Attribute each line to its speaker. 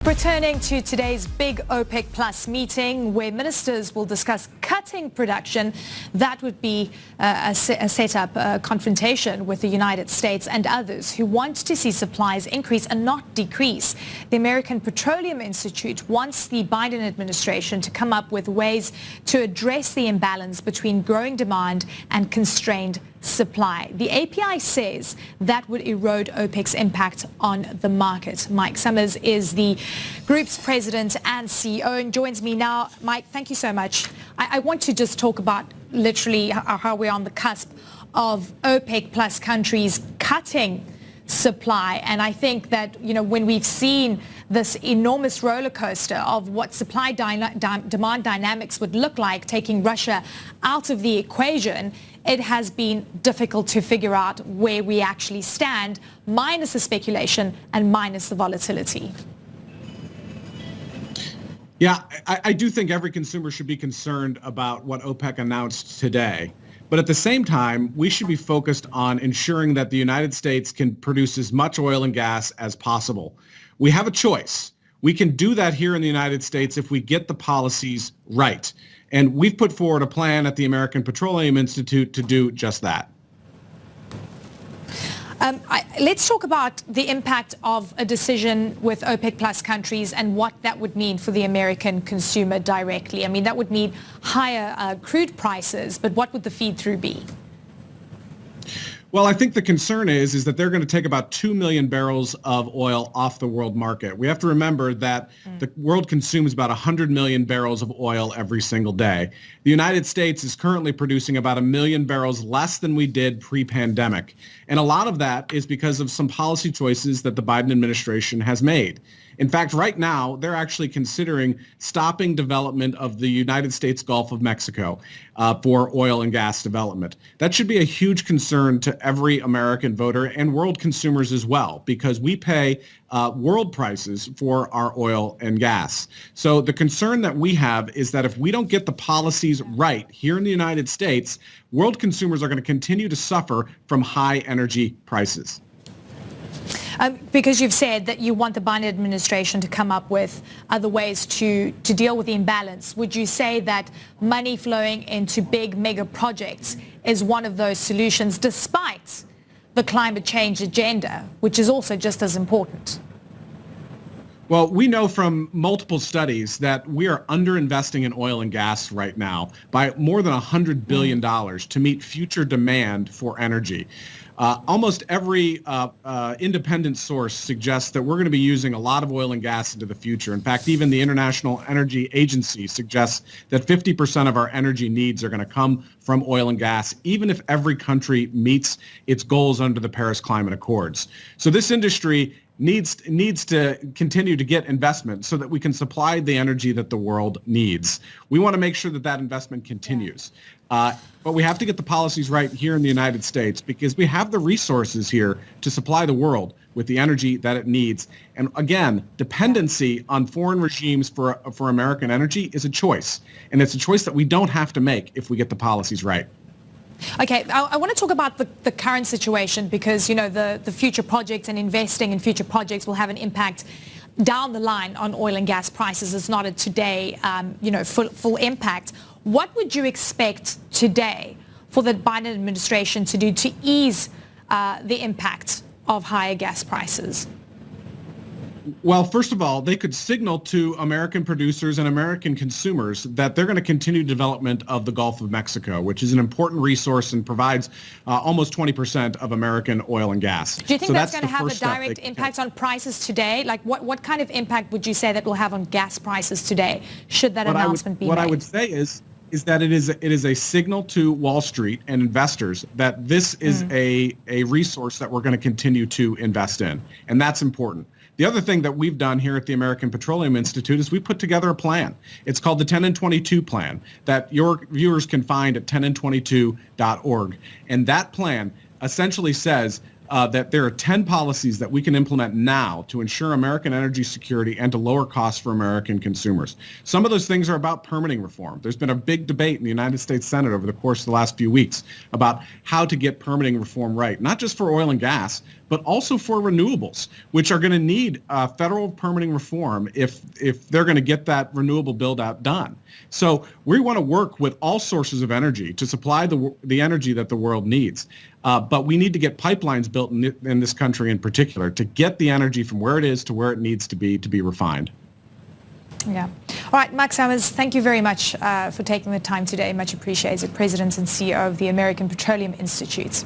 Speaker 1: Returning to today's big OPEC Plus meeting where ministers will discuss cutting production, that would be a setup, a confrontation with the United States and others who want to see supplies increase and not decrease. The American Petroleum Institute wants the Biden administration to come up with ways to address the imbalance between growing demand and constrained supply. The API says that would erode OPEC's impact on the market. Mike Sommers is the group's president and CEO and joins me now. Mike, thank you so much. I want to just talk about literally how we're on the cusp of OPEC plus countries cutting supply. And I think that, when we've seen this enormous roller coaster of what supply demand dynamics would look like, taking Russia out of the equation, it has been difficult to figure out where we actually stand, minus the speculation and minus the volatility.
Speaker 2: Yeah, I do think every consumer should be concerned about what OPEC announced today. But at the same time, we should be focused on ensuring that the United States can produce as much oil and gas as possible. We have a choice. We can do that here in the United States if we get the policies right. And we've put forward a plan at the American Petroleum Institute to do just that.
Speaker 1: Let's talk about the impact of a decision with OPEC plus countries and what that would mean for the American consumer directly. I mean, that would mean higher crude prices, but what would the feed-through be?
Speaker 2: Well, I think the concern is that they're going to take about 2 million barrels of oil off the world market. We have to remember that the world consumes about 100 million barrels of oil every single day. The United States is currently producing about 1 million barrels less than we did pre-pandemic. And a lot of that is because of some policy choices that the Biden administration has made. In fact, right now, they're actually considering stopping development of the United States Gulf of Mexico for oil and gas development. That should be a huge concern to every American voter and world consumers as well, because we pay world prices for our oil and gas. So the concern that we have is that if we don't get the policies right here in the United States, world consumers are going to continue to suffer from high energy prices.
Speaker 1: Because you've said that you want the Biden administration to come up with other ways to deal with the imbalance, would you say that money flowing into big mega projects is one of those solutions, despite the climate change agenda, which is also just as important?
Speaker 2: Well, we know from multiple studies that we are underinvesting in oil and gas right now by more than $100 billion to meet future demand for energy. Almost every independent source suggests that we're going to be using a lot of oil and gas into the future. In fact, even the International Energy Agency suggests that 50% of our energy needs are going to come from oil and gas, even if every country meets its goals under the Paris Climate Accords. So this industry needs to continue to get investment so that we can supply the energy that the world needs. We want to make sure that that investment continues. But we have to get the policies right here in the United States because we have the resources here to supply the world with the energy that it needs. And again, dependency on foreign regimes for American energy is a choice. And it's a choice that we don't have to make if we get the policies right.
Speaker 1: Okay, I want to talk about the current situation because, the future projects and investing in future projects will have an impact down the line on oil and gas prices. It's not a today, full impact. What would you expect today for the Biden administration to do to ease the impact of higher gas prices?
Speaker 2: Well, first of all, they could signal to American producers and American consumers that they're going to continue development of the Gulf of Mexico, which is an important resource and provides almost 20% of American oil and gas.
Speaker 1: Do you think that's going to have a direct impact on prices today? Like what kind of impact would you say that will have on gas prices today, should that announcement be made?
Speaker 2: What I would say is that it is a signal to Wall Street and investors that this is a resource that we're going to continue to invest in, and that's important. The other thing that we've done here at the American Petroleum Institute is we put together a plan. It's called the 10 and 22 plan that your viewers can find at 10and22.org. And that plan essentially says that there are 10 policies that we can implement now to ensure American energy security and to lower costs for American consumers. Some of those things are about permitting reform. There's been a big debate in the United States Senate over the course of the last few weeks about how to get permitting reform right, not just for oil and gas, but also for renewables, which are going to need federal permitting reform if they're going to get that renewable build out done. So we want to work with all sources of energy to supply the energy that the world needs. But we need to get pipelines built in this country in particular to get the energy from where it is to where it needs to be refined.
Speaker 1: Yeah. All right, Mark Sommers, thank you very much for taking the time today. Much appreciated. President and CEO of the American Petroleum Institute.